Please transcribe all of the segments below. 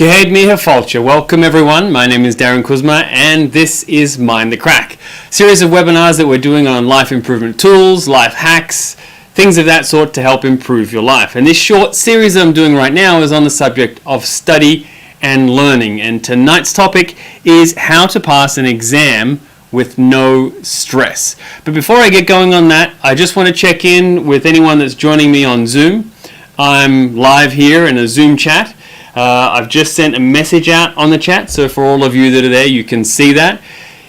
Geheid Miha Falcha. Welcome everyone. My name is Darren Kuzma and this is Mind the Crack. Series of webinars that we're doing on life improvement tools, life hacks, things of that sort to help improve your life. And this short series that I'm doing right now is on the subject of study and learning. And tonight's topic is how to pass an exam with no stress. But before I get going on that, I just want to check in with anyone that's joining me on Zoom. I'm live here in a Zoom chat. I've just sent a message out on the chat, so for all of you that are there, you can see that.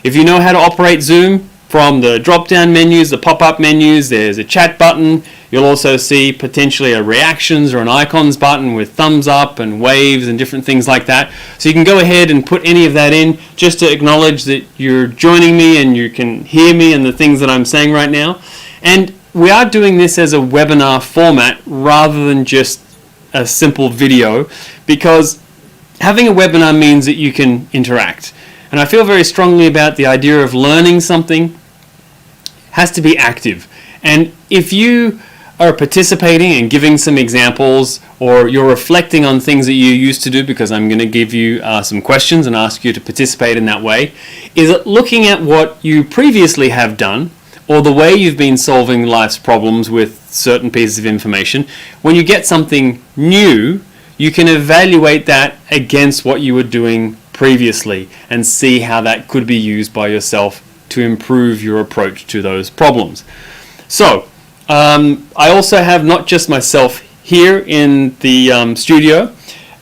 If you know how to operate Zoom, from the drop-down menus, the pop-up menus, there's a chat button. You'll also see potentially a reactions or an icons button with thumbs up and waves and different things like that. So you can go ahead and put any of that in just to acknowledge that you're joining me and you can hear me and the things that I'm saying right now. And we are doing this as a webinar format rather than just a simple video, because having a webinar means that you can interact. And I feel very strongly about the idea of learning something has to be active. And if you are participating and giving some examples, or you're reflecting on things that you used to do, because I'm going to give you some questions and ask you to participate in that way, is it looking at what you previously have done or the way you've been solving life's problems with certain pieces of information. When you get something new, you can evaluate that against what you were doing previously and see how that could be used by yourself to improve your approach to those problems. So, I also have not just myself here in the studio.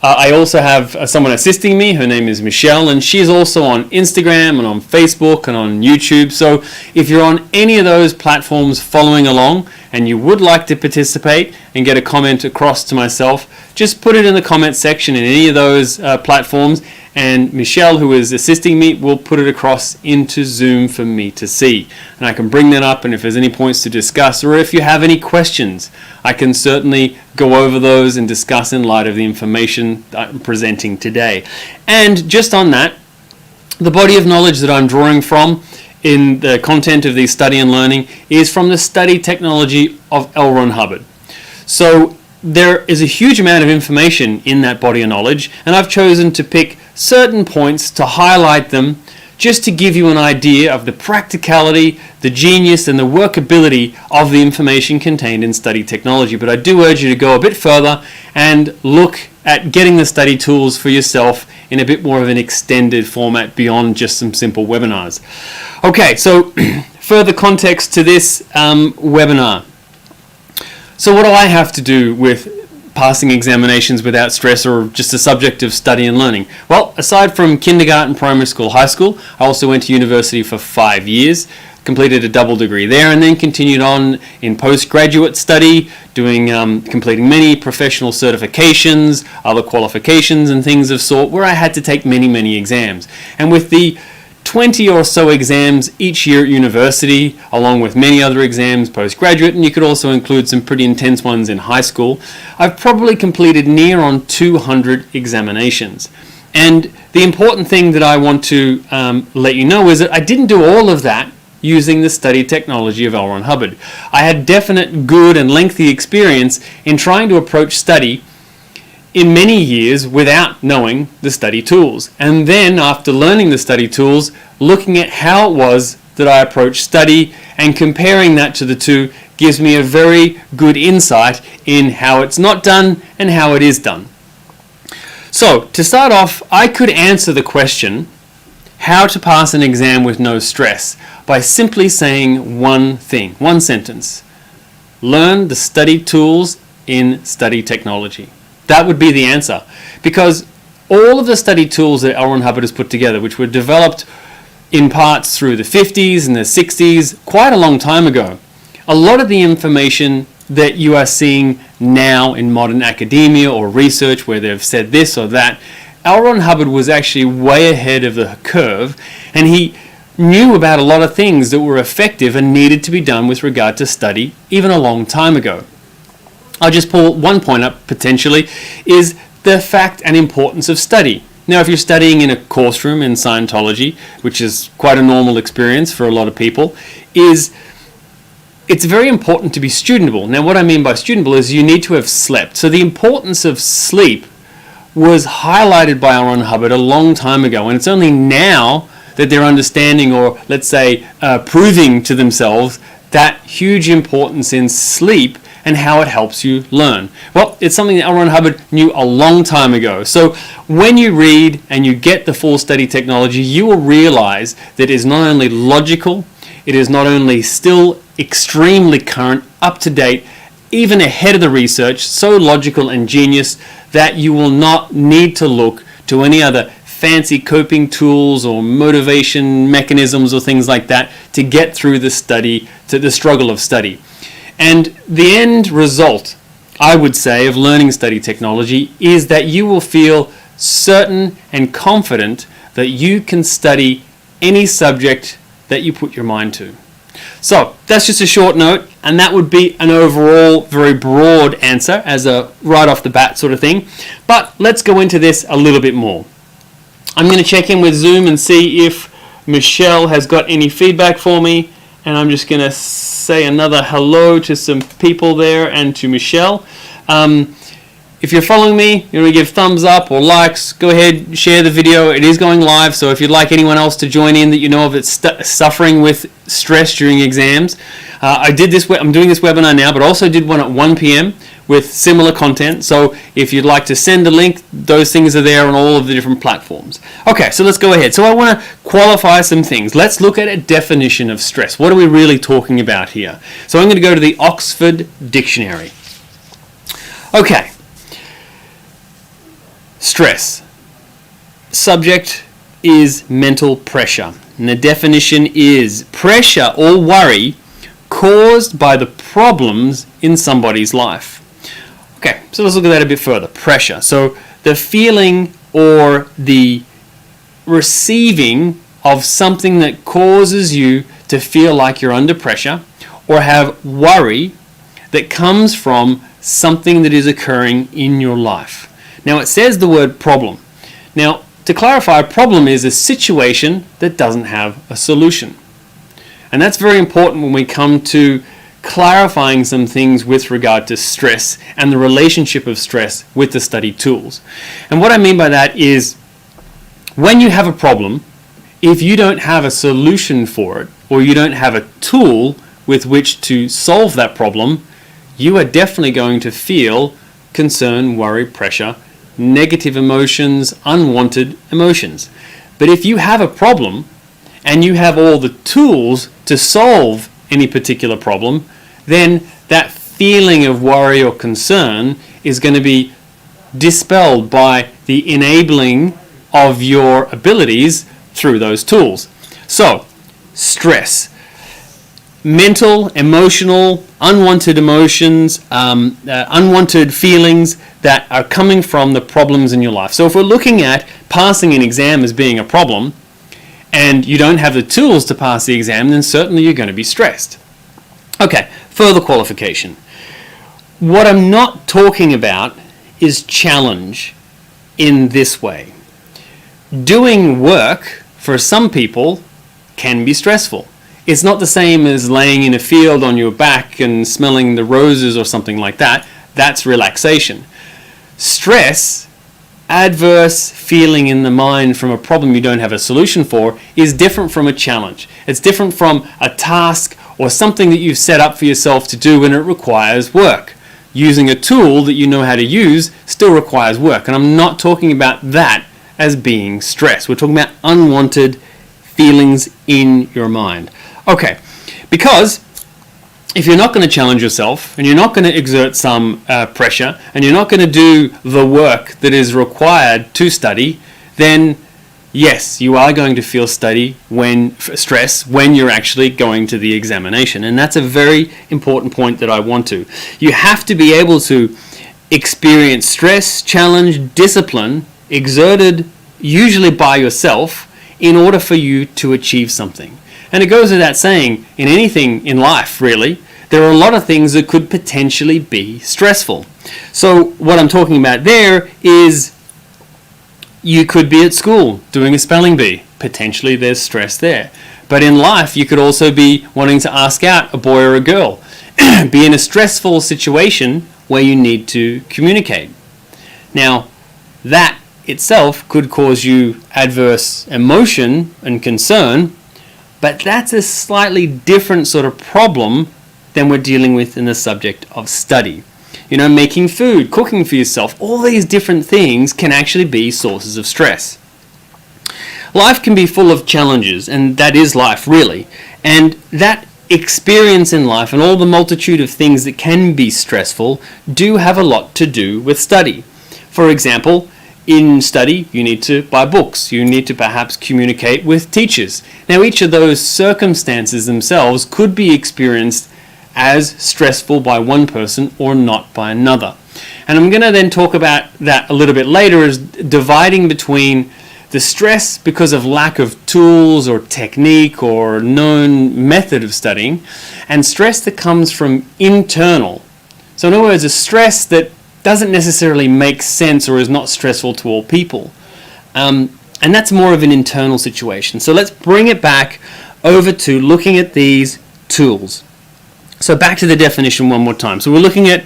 I also have someone assisting me. Her name is Michelle, and she's also on Instagram and on Facebook and on YouTube. So if you're on any of those platforms following along and you would like to participate and get a comment across to myself, just put it in the comment section in any of those platforms, and Michelle, who is assisting me, will put it across into Zoom for me to see. And I can bring that up, and if there's any points to discuss, or if you have any questions, I can certainly go over those and discuss in light of the information that I'm presenting today. And just on that, the body of knowledge that I'm drawing from in the content of the study and learning is from the study technology of L. Ron Hubbard. So there is a huge amount of information in that body of knowledge, and I've chosen to pick certain points to highlight them just to give you an idea of the practicality, the genius, and the workability of the information contained in study technology. But I do urge you to go a bit further and look at getting the study tools for yourself in a bit more of an extended format beyond just some simple webinars. Okay, so further context to this webinar. So what do I have to do with passing examinations without stress, or just a subject of study and learning? Well, aside from kindergarten, primary school, high school, I also went to university for 5 years, completed a double degree there, and then continued on in postgraduate study, doing completing many professional certifications, other qualifications and things of sort, where I had to take many exams. And with the 20 or so exams each year at university, along with many other exams postgraduate, and you could also include some pretty intense ones in high school, I've probably completed near on 200 examinations. And the important thing that I want to let you know is that I didn't do all of that using the study technology of L. Ron Hubbard. I had definite good and lengthy experience in trying to approach study in many years without knowing the study tools. And then after learning the study tools, looking at how it was that I approached study and comparing that to the two gives me a very good insight in how it's not done and how it is done. So to start off, I could answer the question, how to pass an exam with no stress, by simply saying one thing, one sentence. Learn the study tools in study technology. That would be the answer, because all of the study tools that L. Ron Hubbard has put together, which were developed in parts through the 50s and the 60s, quite a long time ago, a lot of the information that you are seeing now in modern academia or research where they've said this or that, L. Ron Hubbard was actually way ahead of the curve, and he knew about a lot of things that were effective and needed to be done with regard to study even a long time ago. I'll just pull one point up potentially, is the fact and importance of study. Now, if you're studying in a course room in Scientology, which is quite a normal experience for a lot of people, it's very important to be studentable. Now, what I mean by studentable is you need to have slept. So the importance of sleep was highlighted by L. Ron Hubbard a long time ago, and it's only now that they're understanding, or let's say proving to themselves, that huge importance in sleep and how it helps you learn. Well, it's something that L. Ron Hubbard knew a long time ago. So when you read and you get the full study technology, you will realize that it is not only logical, it is not only still extremely current, up to date, even ahead of the research, so logical and genius that you will not need to look to any other fancy coping tools or motivation mechanisms or things like that to get through the study, to the struggle of study. And the end result, I would say, of learning study technology is that you will feel certain and confident that you can study any subject that you put your mind to. So that's just a short note, and that would be an overall very broad answer as a right off the bat sort of thing. But let's go into this a little bit more. I'm going to check in with Zoom and see if Michelle has got any feedback for me, and I'm just going to say another hello to some people there and to Michelle. If you're following me, you want to give thumbs up or likes, go ahead, share the video. It is going live, so if you'd like anyone else to join in that you know of that's suffering with stress during exams, I'm doing this webinar now, but also did one at 1 p.m. with similar content. So if you'd like to send a link, those things are there on all of the different platforms. Okay, so let's go ahead. So I want to qualify some things. Let's look at a definition of stress. What are we really talking about here? So I'm going to go to the Oxford Dictionary. Okay. Stress. Subject is mental pressure. And the definition is pressure or worry caused by the problems in somebody's life. Okay, so let's look at that a bit further. Pressure. So the feeling or the receiving of something that causes you to feel like you're under pressure or have worry that comes from something that is occurring in your life. Now it says the word problem. Now to clarify, a problem is a situation that doesn't have a solution. And that's very important when we come to clarifying some things with regard to stress and the relationship of stress with the study tools. And what I mean by that is when you have a problem, if you don't have a solution for it or you don't have a tool with which to solve that problem, you are definitely going to feel concern, worry, pressure, negative emotions, unwanted emotions. But if you have a problem and you have all the tools to solve any particular problem, then that feeling of worry or concern is going to be dispelled by the enabling of your abilities through those tools. So, stress. Mental, emotional, unwanted emotions, unwanted feelings that are coming from the problems in your life. So if we're looking at passing an exam as being a problem, and you don't have the tools to pass the exam, then certainly you're going to be stressed. Okay, further qualification. What I'm not talking about is challenge in this way. Doing work for some people can be stressful. It's not the same as laying in a field on your back and smelling the roses or something like that. That's relaxation. Stress, adverse feeling in the mind from a problem you don't have a solution for, is different from a challenge. It's different from a task or something that you've set up for yourself to do and it requires work. Using a tool that you know how to use still requires work. And I'm not talking about that as being stress. We're talking about unwanted feelings in your mind. Okay, because if you're not going to challenge yourself and you're not going to exert some pressure and you're not going to do the work that is required to study, then yes, you are going to feel stress when you're actually going to the examination. And that's a very important point that I want to. You have to be able to experience stress, challenge, discipline exerted usually by yourself in order for you to achieve something. And it goes without saying, in anything in life, really, there are a lot of things that could potentially be stressful. So what I'm talking about there is you could be at school doing a spelling bee. Potentially there's stress there. But in life, you could also be wanting to ask out a boy or a girl. Be in a stressful situation where you need to communicate. Now, That itself could cause you adverse emotion and concern, but that's a slightly different sort of problem than we're dealing with in the subject of study. Making food, cooking for yourself, all these different things can actually be sources of stress. Life can be full of challenges, and that is life, really. And that experience in life and all the multitude of things that can be stressful do have a lot to do with study. For example, in study, you need to buy books. You need to perhaps communicate with teachers. Now, each of those circumstances themselves could be experienced as stressful by one person or not by another. And I'm going to then talk about that a little bit later, as dividing between the stress because of lack of tools or technique or known method of studying, and stress that comes from internal. So in other words, a stress that doesn't necessarily make sense or is not stressful to all people. And that's more of an internal situation. So let's bring it back over to looking at these tools. So back to the definition one more time. So we're looking at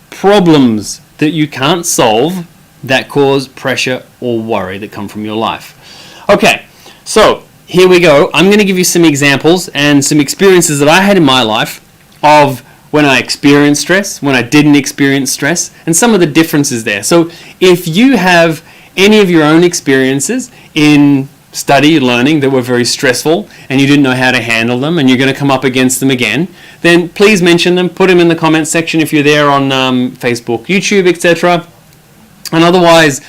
problems that you can't solve that cause pressure or worry that come from your life. Okay, so here we go. I'm going to give you some examples and some experiences that I had in my life of when I experienced stress, when I didn't experience stress, and some of the differences there. So if you have any of your own experiences in study, learning that were very stressful and you didn't know how to handle them and you're going to come up against them again, then please mention them, put them in the comments section if you're there on Facebook, YouTube, etc. And otherwise,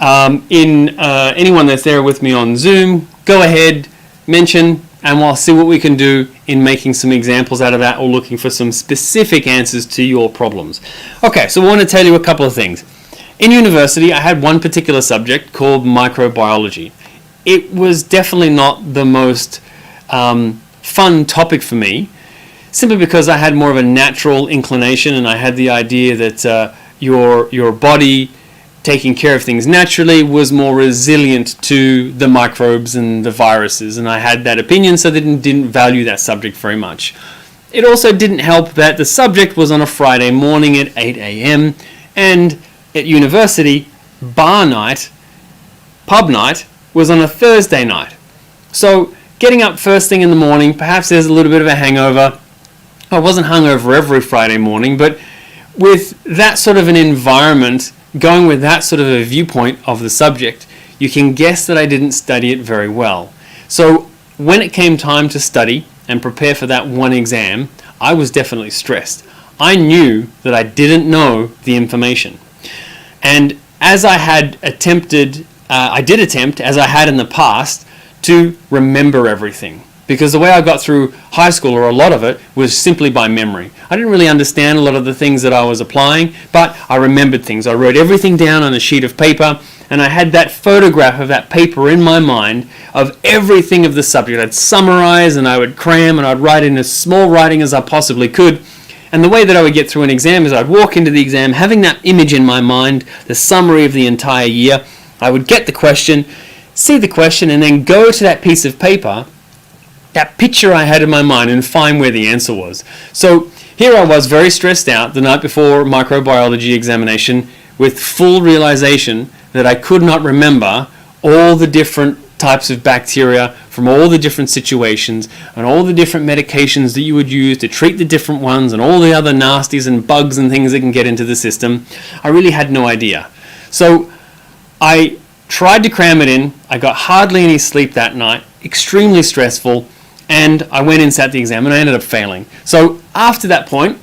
anyone that's there with me on Zoom, go ahead, mention, and we'll see what we can do in making some examples out of that or looking for some specific answers to your problems. Okay, so I want to tell you a couple of things. In university, I had one particular subject called microbiology. It was definitely not the most fun topic for me, simply because I had more of a natural inclination, and I had the idea that your body taking care of things naturally was more resilient to the microbes and the viruses, and I had that opinion, so they didn't value that subject very much. It also didn't help that the subject was on a Friday morning at 8 a.m. and at university, bar night, pub night, was on a Thursday night. So getting up first thing in the morning, perhaps there's a little bit of a hangover. I wasn't hungover every Friday morning, but with that sort of an environment, going with that sort of a viewpoint of the subject, you can guess that I didn't study it very well. So when it came time to study and prepare for that one exam, I was definitely stressed. I knew that I didn't know the information. And as I had attempted, as I had in the past, to remember everything. Because the way I got through high school, or a lot of it, was simply by memory. I didn't really understand a lot of the things that I was applying, but I remembered things. I wrote everything down on a sheet of paper, and I had that photograph of that paper in my mind of everything of the subject. I'd summarize, and I would cram, and I'd write in as small writing as I possibly could. And the way that I would get through an exam is I'd walk into the exam having that image in my mind, the summary of the entire year. I would get the question, see the question, and then go to that piece of paper, that picture I had in my mind, and find where the answer was. So here I was, very stressed out the night before microbiology examination, with full realization that I could not remember all the different types of bacteria from all the different situations and all the different medications that you would use to treat the different ones and all the other nasties and bugs and things that can get into the system. I really had no idea. So I tried to cram it in. I got hardly any sleep that night, extremely stressful, and I went and sat the exam and I ended up failing. So after that point,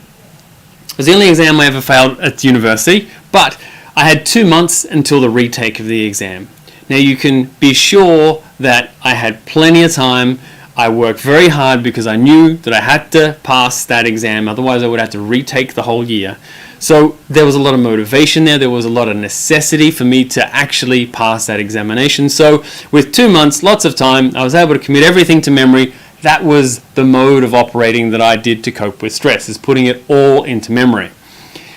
it was the only exam I ever failed at university, but I had 2 months until the retake of the exam. Now you can be sure that I had plenty of time. I worked very hard because I knew that I had to pass that exam, otherwise I would have to retake the whole year. So there was a lot of motivation there was a lot of necessity for me to actually pass that examination. So with 2 months, lots of time, I was able to commit everything to memory. That was the mode of operating that I did to cope with stress, is putting it all into memory.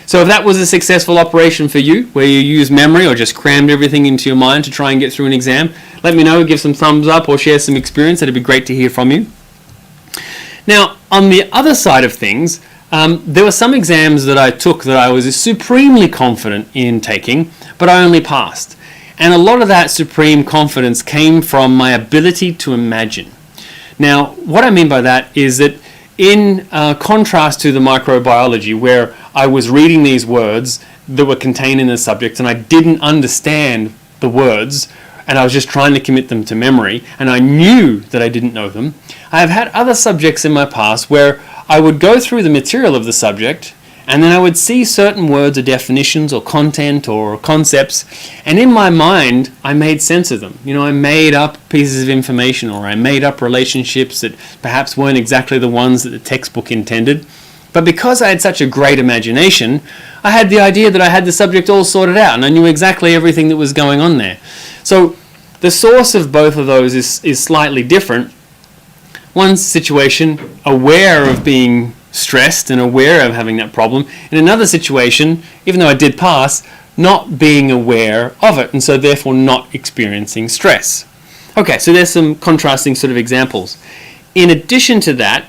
So if that was a successful operation for you, where you used memory or just crammed everything into your mind to try and get through an exam, let me know, give some thumbs up or share some experience. That'd be great to hear from you. Now, on the other side of things, There were some exams that I took that I was supremely confident in taking, but I only passed. And a lot of that supreme confidence came from my ability to imagine. Now, what I mean by that is that in contrast to the microbiology, where I was reading these words that were contained in the subject and I didn't understand the words and I was just trying to commit them to memory and I knew that I didn't know them, I have had other subjects in my past where I would go through the material of the subject and then I would see certain words or definitions or content or concepts, and in my mind I made sense of them. I made up pieces of information, or I made up relationships that perhaps weren't exactly the ones that the textbook intended. But because I had such a great imagination, I had the idea that I had the subject all sorted out and I knew exactly everything that was going on there. So the source of both of those is slightly different. One situation, aware of being stressed and aware of having that problem. In another situation, even though I did pass, not being aware of it and so therefore not experiencing stress. Okay, so there's some contrasting sort of examples. In addition to that,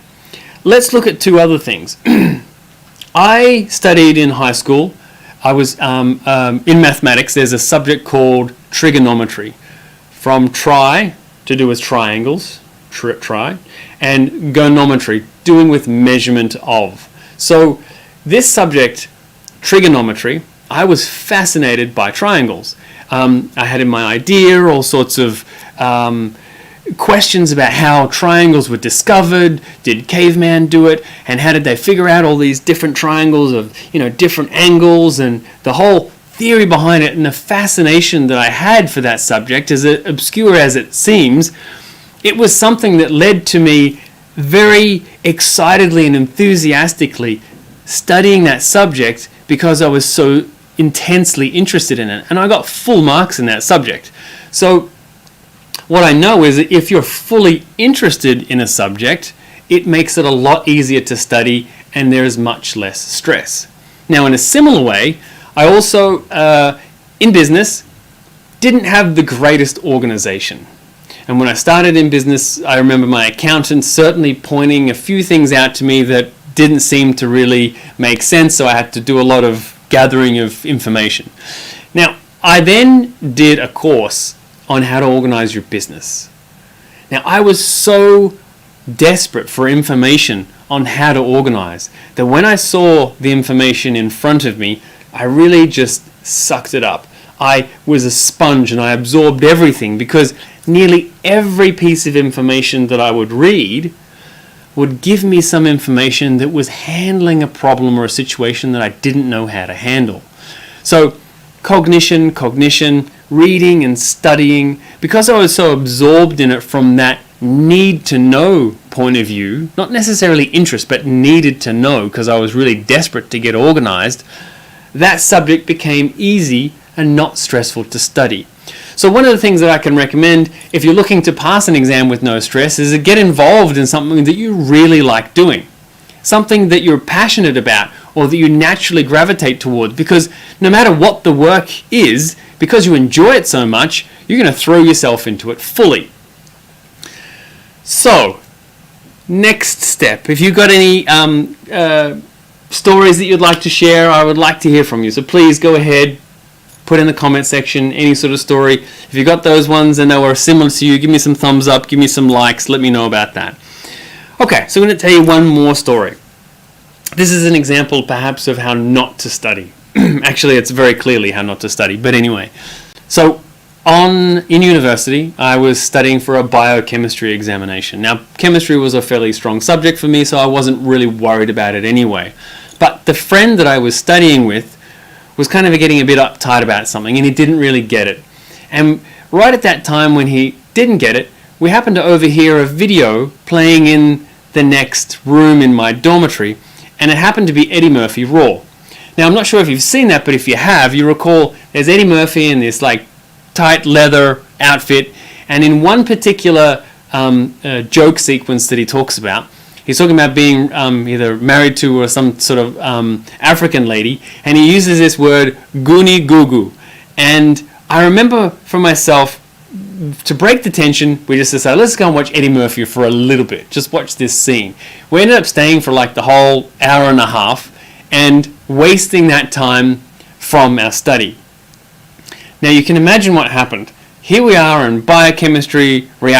let's look at two other things. I studied in high school. I was in mathematics. There's a subject called trigonometry, from tri, to do with triangles, tri, and gonometry, doing with measurement of. So this subject, trigonometry, I was fascinated by triangles. I had in my idea all sorts of questions about how triangles were discovered, did caveman do it, and how did they figure out all these different triangles of different angles, and the whole theory behind it, and the fascination that I had for that subject, as obscure as it seems. It was something that led to me very excitedly and enthusiastically studying that subject because I was so intensely interested in it, and I got full marks in that subject. So what I know is that if you're fully interested in a subject, it makes it a lot easier to study and there's much less stress. Now, in a similar way, I also, in business, didn't have the greatest organization. And when I started in business, I remember my accountant certainly pointing a few things out to me that didn't seem to really make sense, so I had to do a lot of gathering of information. Now, I then did a course on how to organize your business. Now, I was so desperate for information on how to organize that when I saw the information in front of me, I really just sucked it up. I was a sponge and I absorbed everything because nearly every piece of information that I would read would give me some information that was handling a problem or a situation that I didn't know how to handle. So cognition, reading and studying, because I was so absorbed in it from that need to know point of view, not necessarily interest, but needed to know because I was really desperate to get organized, that subject became easy and not stressful to study. So one of the things that I can recommend if you're looking to pass an exam with no stress is to get involved in something that you really like doing, something that you're passionate about or that you naturally gravitate towards, because no matter what the work is, because you enjoy it so much, you're going to throw yourself into it fully. So, next step. If you've got any stories that you'd like to share, I would like to hear from you. So please go ahead, put in the comment section any sort of story. If you got those ones and they were similar to you, give me some thumbs up, give me some likes, let me know about that. Okay, so I'm going to tell you one more story. This is an example perhaps of how not to study. Actually, it's very clearly how not to study, but anyway. So in university, I was studying for a biochemistry examination. Now, chemistry was a fairly strong subject for me, so I wasn't really worried about it anyway. But the friend that I was studying with was kind of getting a bit uptight about something, and he didn't really get it. And right at that time when he didn't get it, we happened to overhear a video playing in the next room in my dormitory, and it happened to be Eddie Murphy Raw. Now, I'm not sure if you've seen that, but if you have, you recall there's Eddie Murphy in this tight leather outfit, and in one particular joke sequence that he talks about, he's talking about being either married to or some sort of African lady, and he uses this word "goonie goo goo." And I remember for myself to break the tension, we just decided, let's go and watch Eddie Murphy for a little bit. Just watch this scene. We ended up staying for like the whole hour and a half and wasting that time from our study. Now you can imagine what happened. Here we are in biochemistry, reaction